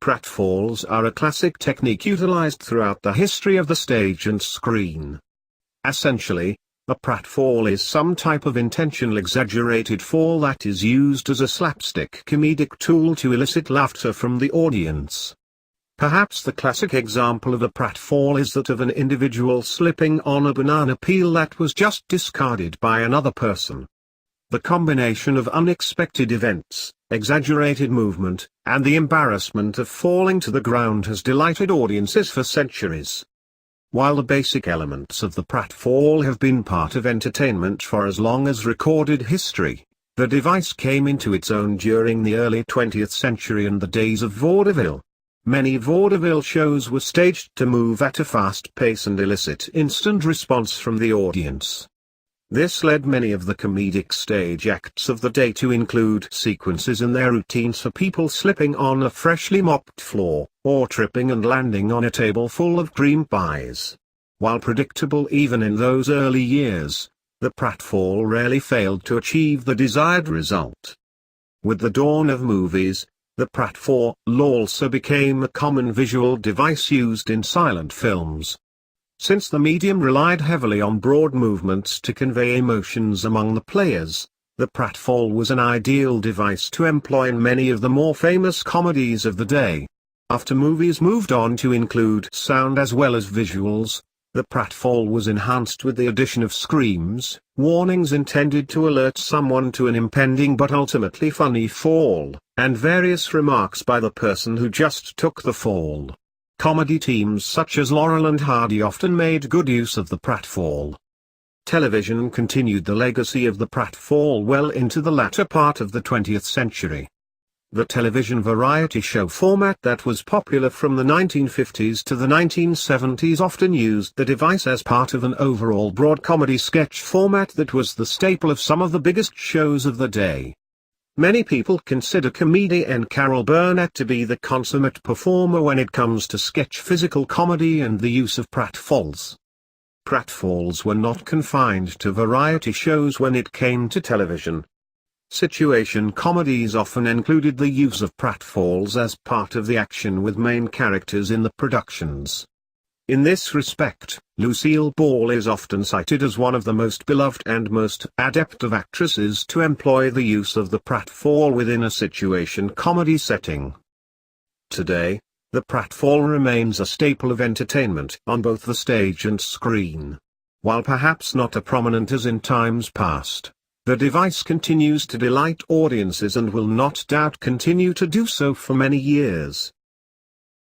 Pratfalls are a classic technique utilized throughout the history of the stage and screen. Essentially, a pratfall is some type of intentional exaggerated fall that is used as a slapstick comedic tool to elicit laughter from the audience. Perhaps the classic example of a pratfall is that of an individual slipping on a banana peel that was just discarded by another person. The combination of unexpected events, exaggerated movement, and the embarrassment of falling to the ground has delighted audiences for centuries. While the basic elements of the pratfall have been part of entertainment for as long as recorded history, the device came into its own during the early 20th century and the days of vaudeville. Many vaudeville shows were staged to move at a fast pace and elicit instant response from the audience. This led many of the comedic stage acts of the day to include sequences in their routines for people slipping on a freshly mopped floor, or tripping and landing on a table full of cream pies. While predictable even in those early years, the pratfall rarely failed to achieve the desired result. With the dawn of movies, the pratfall also became a common visual device used in silent films. Since the medium relied heavily on broad movements to convey emotions among the players, the pratfall was an ideal device to employ in many of the more famous comedies of the day. After movies moved on to include sound as well as visuals, the pratfall was enhanced with the addition of screams, warnings intended to alert someone to an impending but ultimately funny fall, and various remarks by the person who just took the fall. Comedy teams such as Laurel and Hardy often made good use of the pratfall. Television continued the legacy of the pratfall well into the latter part of the 20th century. The television variety show format that was popular from the 1950s to the 1970s often used the device as part of an overall broad comedy sketch format that was the staple of some of the biggest shows of the day. Many people consider comedian Carol Burnett to be the consummate performer when it comes to sketch physical comedy and the use of pratfalls. Pratfalls were not confined to variety shows when it came to television. Situation comedies often included the use of pratfalls as part of the action with main characters in the productions. In this respect, Lucille Ball is often cited as one of the most beloved and most adept of actresses to employ the use of the pratfall within a situation comedy setting. Today, the pratfall remains a staple of entertainment on both the stage and screen. While perhaps not as prominent as in times past, the device continues to delight audiences and will not doubt continue to do so for many years.